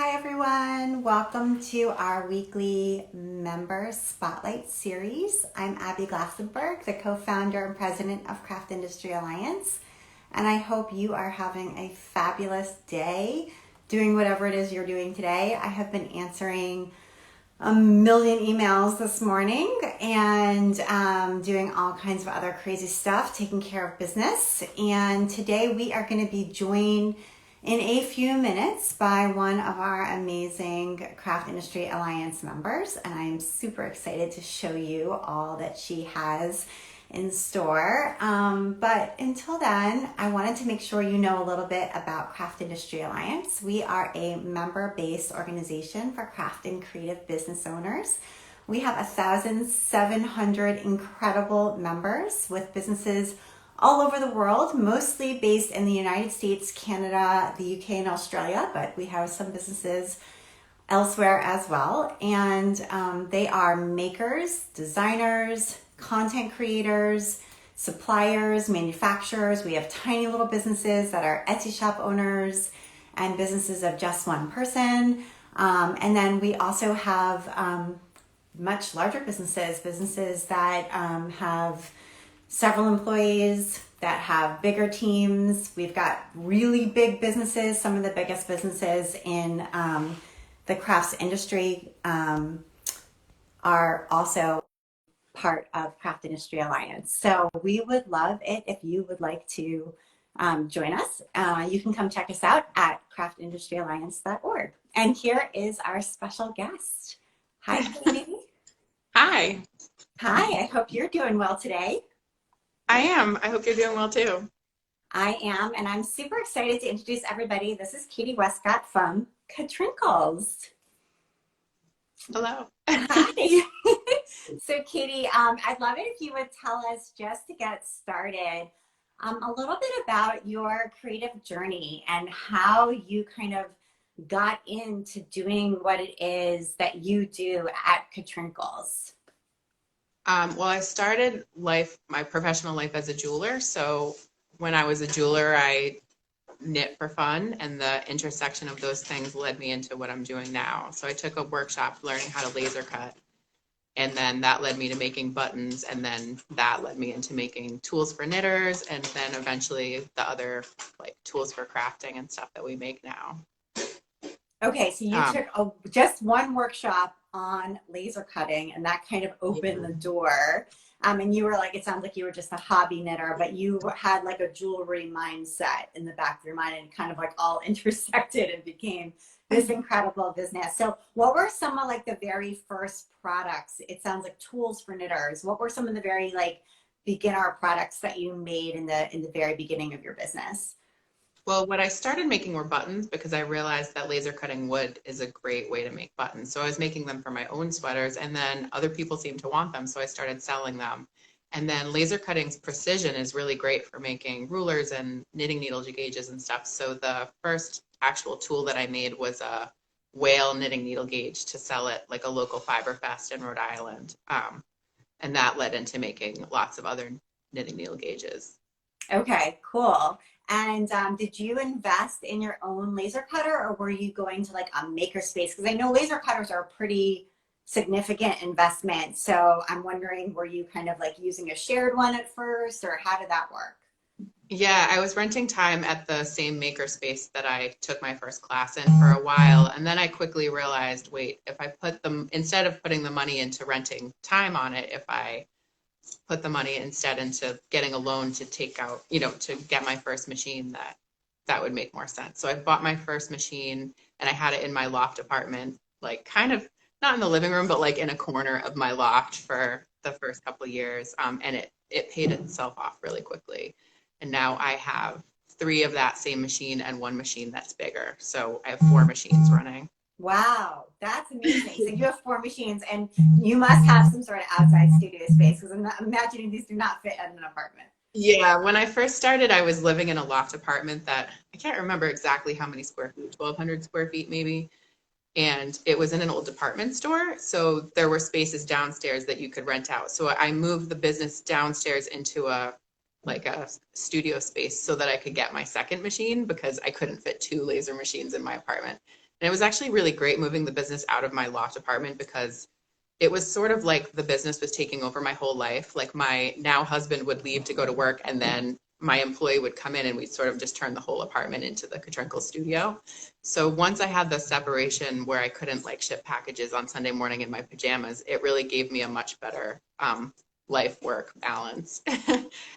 Hi everyone, welcome to our weekly member spotlight series. I'm Abby Glassenberg, the co-founder and president of Craft Industry Alliance, and I hope you are having a fabulous day doing whatever it is you're doing today. I have been answering a million emails this morning and doing all kinds of other crazy stuff, taking care of business. And today we are going to be joined in a few minutes by one of our amazing Craft Industry Alliance members. And I'm super excited to show you all that she has in store. But until then, I wanted to make sure you know a little bit about Craft Industry Alliance. We are a member-based organization for craft and creative business owners. We have 1,700 incredible members with businesses all over the world, mostly based in the United States, Canada, the UK, and Australia, but we have some businesses elsewhere as well. And they are makers, designers, content creators, suppliers, manufacturers. We have tiny little businesses that are Etsy shop owners and businesses of just one person. And then we also have much larger businesses that have several employees, that have bigger teams. We've got really big businesses. Some of the biggest businesses in the crafts industry are also part of Craft Industry Alliance. So we would love it if you would like to join us. You can come check us out at craftindustrｙalliance.org. And here is our special guest. Hi, Katie. Hi, Hi, I hope you're doing well today. I am. I hope you're doing well too. I am, and I'm super excited to introduce everybody. This is Katy Westcott from Katrinkles. Hello. Hi. So, Katy, I'd love it if you would tell us, just to get started, a little bit about your creative journey and how you kind of got into doing what it is that you do at Katrinkles. Well, I started my professional life as a jeweler. So when I was a jeweler, I knit for fun, and the intersection of those things led me into what I'm doing now. So I took a workshop learning how to laser cut, and then that led me to making buttons, and then that led me into making tools for knitters, and then eventually the other like tools for crafting and stuff that we make now. Okay, so you Um, took just one workshop on laser cutting, and that kind of opened the door. And you were like, it sounds like you were just a hobby knitter, but you had like a jewelry mindset in the back of your mind, and kind of like all intersected and became this incredible business. So what were some of like the very first products? It sounds like tools for knitters. What were some of the very like beginner products that you made in the very beginning of your business? Well, what I started making were buttons because I realized that laser cutting wood is a great way to make buttons. So I was making them for my own sweaters, and then other people seemed to want them, so I started selling them. And then laser cutting's precision is really great for making rulers and knitting needle gauges and stuff. So the first actual tool that I made was a whale knitting needle gauge to sell at like a local fiber fest in Rhode Island. And that led into making lots of other knitting needle gauges. Okay, cool. And did you invest in your own laser cutter, or were you going to like a maker space? Because I know laser cutters are a pretty significant investment. So I'm wondering, were you kind of like using a shared one at first, or how did that work? Yeah, I was renting time at the same maker space that I took my first class in for a while. And then I quickly realized, wait, if I put them, instead of putting the money into renting time on it, if I put the money instead into getting a loan to take out, to get my first machine, that would make more sense. So I bought my first machine and I had it in my loft apartment, like kind of not in the living room, but like in a corner of my loft for the first couple of years. And it paid itself off really quickly. And now I have three of that same machine and one machine that's bigger. So I have four machines running. Wow, that's amazing. So you have four machines, and you must have some sort of outside studio space, because I'm imagining these do not fit in an apartment. Yeah, when I first started, I was living in a loft apartment that I can't remember exactly how many square feet, 1,200 square feet maybe. And it was in an old department store. So there were spaces downstairs that you could rent out. So I moved the business downstairs into a studio space so that I could get my second machine because I couldn't fit two laser machines in my apartment. And it was actually really great moving the business out of my loft apartment because it was sort of like the business was taking over my whole life. Like my now husband would leave to go to work, and then my employee would come in and we'd sort of just turn the whole apartment into the Katrinkles studio. So once I had the separation where I couldn't like ship packages on Sunday morning in my pajamas, it really gave me a much better life work balance.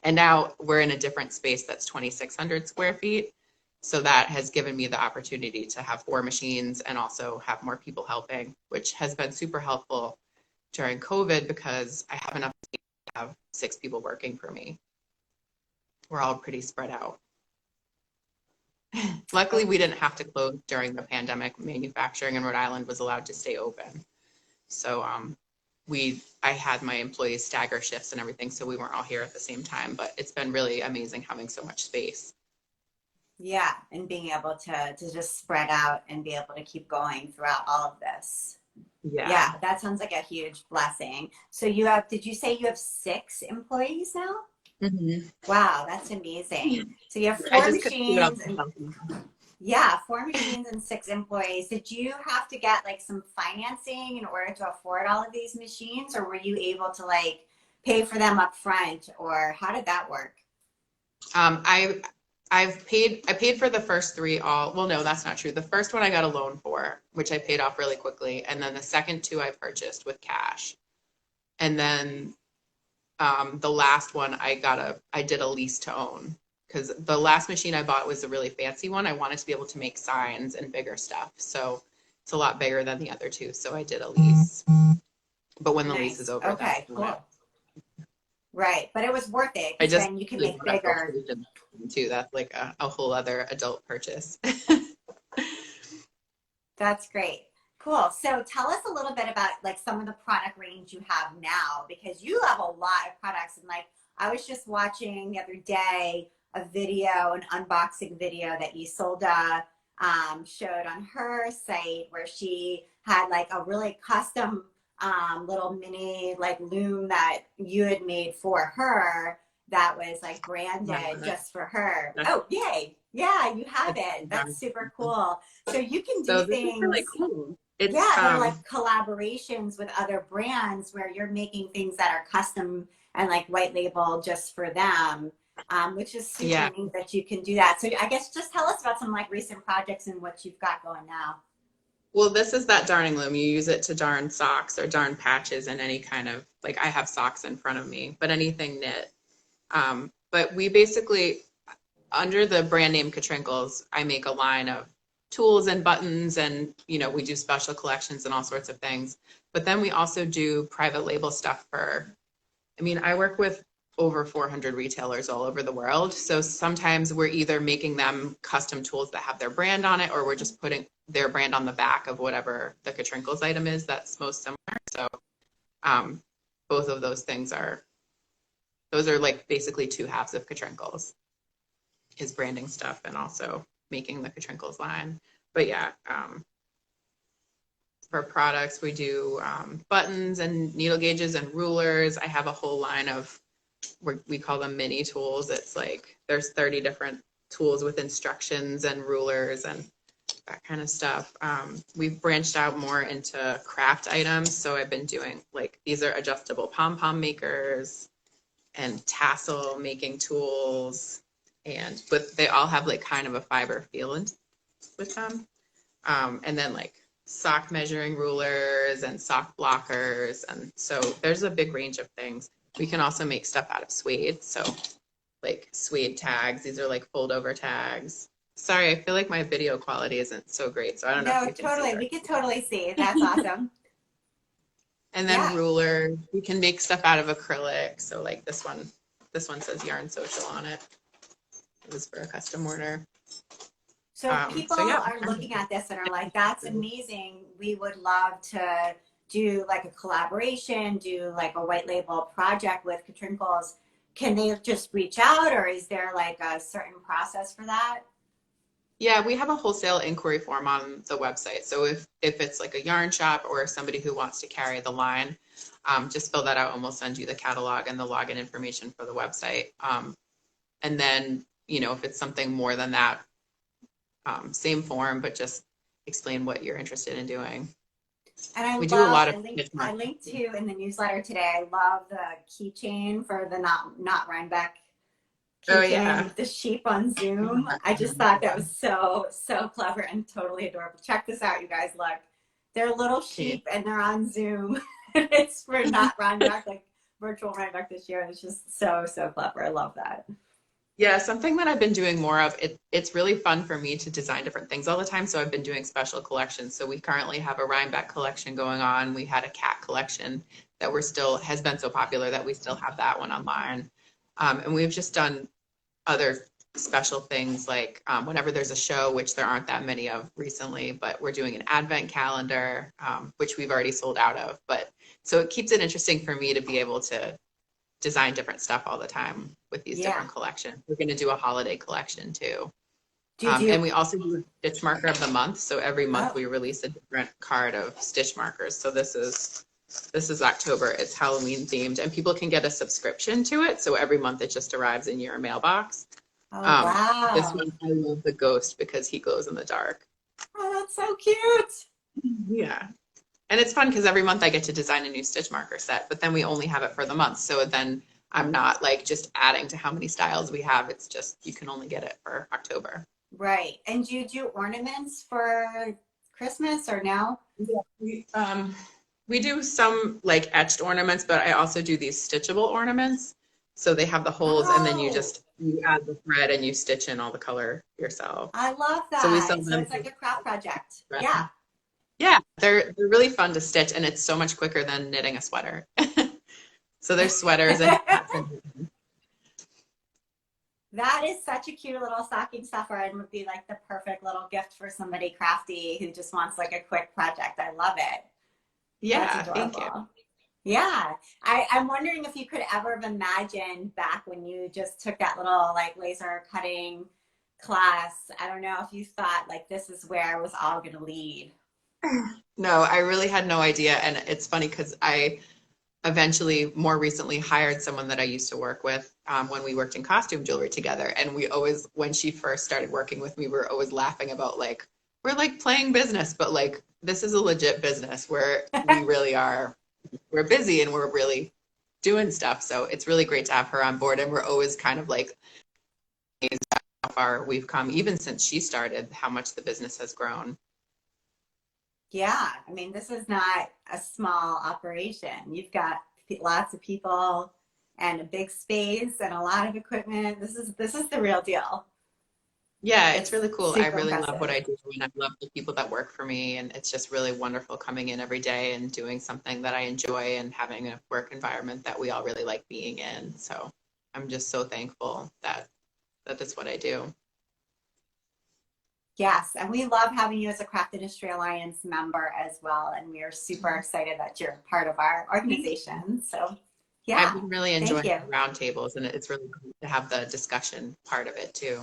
And now we're in a different space that's 2,600 square feet. So that has given me the opportunity to have 4 machines and also have more people helping, which has been super helpful during COVID because I have enough to have 6 people working for me. We're all pretty spread out. Luckily, we didn't have to close during the pandemic. Manufacturing in Rhode Island was allowed to stay open. So I had my employees stagger shifts and everything, so we weren't all here at the same time. But it's been really amazing having so much space. Yeah, and being able to just spread out and be able to keep going throughout all of this. Yeah. Yeah, that sounds like a huge blessing. So did you say you have 6 employees now? Mm-hmm. Wow, that's amazing. So you have I 4 just couldn't do it on machines and yeah, 4 machines and 6 employees. Did you have to get like some financing in order to afford all of these machines, or were you able to like pay for them up front, or how did that work? I paid for the first 3 all. Well, no, that's not true. The first one I got a loan for, which I paid off really quickly, and then the second 2 I purchased with cash. And then the last one I did a lease to own because the last machine I bought was a really fancy one. I wanted to be able to make signs and bigger stuff. So it's a lot bigger than the other 2. So I did a lease. But when the lease is Nice. over, then Okay, cool. Right, but it was worth it I because just then you can really make want to bigger. too. That's like a whole other adult purchase. That's great. Cool. So tell us a little bit about like some of the product range you have now, because you have a lot of products. And like I was just watching the other day a video, an unboxing video that Isolda showed on her site where she had like a really custom little mini like loom that you had made for her that was like branded just for her. Oh, yay. Yeah, you have it. That's super cool. So you can do So this is really things, cool. yeah, It's that are like collaborations with other brands where you're making things that are custom and like white label just for them, which is super yeah. neat that you can do that. So I guess just tell us about some like recent projects and what you've got going now. Well, this is that darning loom. You use it to darn socks or darn patches and any kind of like I have socks in front of me, but anything knit. But we basically under the brand name Katrinkles, I make a line of tools and buttons and we do special collections and all sorts of things. But then we also do private label stuff I work with over 400 retailers all over the world. So sometimes we're either making them custom tools that have their brand on it, or we're just putting their brand on the back of whatever the Katrinkles item is that's most similar. So both of those things those are like basically 2 halves of Katrinkles, is branding stuff and also making the Katrinkles line. But yeah, for products, we do buttons and needle gauges and rulers. I have a whole line of, we call them mini tools. It's like there's 30 different tools with instructions and rulers and that kind of stuff. We've branched out more into craft items. So I've been doing like, these are adjustable pom-pom makers and tassel making tools. But they all have like kind of a fiber feel with them. And then like sock measuring rulers and sock blockers. And so there's a big range of things. We can also make stuff out of suede. So like suede tags, these are like fold over tags. Sorry, I feel like my video quality isn't so great. So I don't know if No, you can see totally. We could totally see. That's awesome. And then Yeah. rulers, we can make stuff out of acrylic. So like this one says Yarn Social on it. It was for a custom order. So if people Yeah. are looking at this and are like, that's amazing. We would love to do like a collaboration, do like a white label project with Katrinkles. Can they just reach out, or is there like a certain process for that? Yeah, we have a wholesale inquiry form on the website. So if it's like a yarn shop or somebody who wants to carry the line, just fill that out and we'll send you the catalog and the login information for the website. And then, if it's something more than that, same form, but just explain what you're interested in doing. And I We do a love, lot of I linked to in the newsletter today, I love the keychain for the not Rhinebeck Oh keychain yeah. with the sheep on Zoom. I just thought that was so, so clever and totally adorable. Check this out, you guys. Look, they're little sheep and they're on Zoom. It's for not Rhinebeck, like virtual Rhinebeck this year. It's just so, so clever. I love that. Yeah, something that I've been doing more of, it's really fun for me to design different things all the time. So I've been doing special collections. So we currently have a Rhinebeck collection going on. We had a cat collection that has been so popular that we still have that one online. And we've just done other special things like whenever there's a show, which there aren't that many of recently, but we're doing an advent calendar, which we've already sold out of. But so it keeps it interesting for me to be able to design different stuff all the time with these different collections. We're going to do a holiday collection too. And we also do Stitch Marker of the Month. So every month we release a different card of stitch markers. So this is October. It's Halloween themed, and people can get a subscription to it. So every month it just arrives in your mailbox. Oh, wow. This one, I love the ghost because he glows in the dark. Oh, that's so cute. Yeah. And it's fun because every month I get to design a new stitch marker set, but then we only have it for the month. So then I'm not like just adding to how many styles we have. It's just, you can only get it for October. Right. And do you do ornaments for Christmas or no? Yeah, we do some like etched ornaments, but I also do these stitchable ornaments. So they have the holes and then you add the thread and you stitch in all the color yourself. I love that. So we sell them. So it's like a craft project. Right. Yeah. Yeah, they're really fun to stitch, and it's so much quicker than knitting a sweater. So there's sweaters and that is such a cute little stocking stuffer and would be like the perfect little gift for somebody crafty who just wants like a quick project. I love it. Yeah, thank you. Yeah. I'm wondering if you could ever have imagined back when you just took that little like laser cutting class. I don't know if you thought like this is where it was all going to lead. No, I really had no idea. And it's funny because I eventually, more recently, hired someone that I used to work with when we worked in costume jewelry together. And we always, when she first started working with me, we were always laughing about like, we're like playing business, but like, this is a legit business where we really are, we're busy and we're really doing stuff. So it's really great to have her on board. And we're always kind of like, how far we've come, even since she started, how much the business has grown. Yeah, I mean, this is not a small operation. You've got lots of people and a big space and a lot of equipment. This is the real deal. Yeah, it's really cool. I really impressive. love what I do, and I love the people that work for me, and it's just really wonderful coming in every day and doing something that I enjoy and having a work environment that we all really like being in. So I'm just so thankful that that's what I do. Yes, and we love having you as a Craft Industry Alliance member as well, and we are super excited that you're part of our organization. So, yeah, I've been really enjoying the roundtables, and it's really cool to have the discussion part of it too.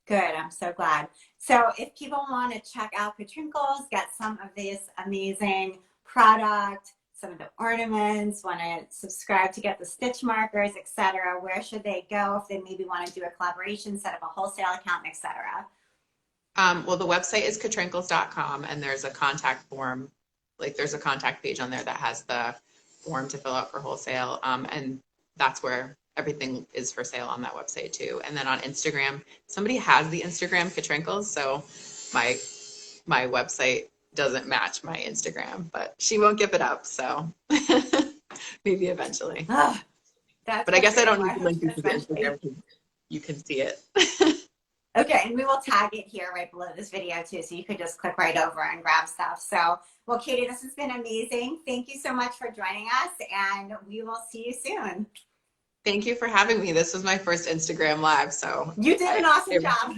Good, I'm so glad. So, if people want to check out Katrinkles, get some of this amazing product, some of the ornaments, want to subscribe to get the stitch markers, etc., where should they go if they maybe want to do a collaboration, set up a wholesale account, etc.? Well, the website is katrinkles.com, and there's a contact form, like there's a contact page on there that has the form to fill out for wholesale, and that's where everything is for sale on that website too. And then on Instagram, somebody has the Instagram Katrinkles, so my website doesn't match my Instagram, but she won't give it up, so maybe eventually. Oh, but I guess I don't need to link you to the Instagram because you can see it. Okay, and we will tag it here right below this video too, so you could just click right over and grab stuff. So, well, Katy, this has been amazing. Thank you so much for joining us, and we will see you soon. Thank you for having me. This was my first Instagram Live, so. You did an awesome job.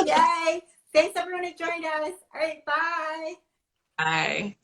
Yay. Thanks, everyone who joined us. All right, bye. Bye.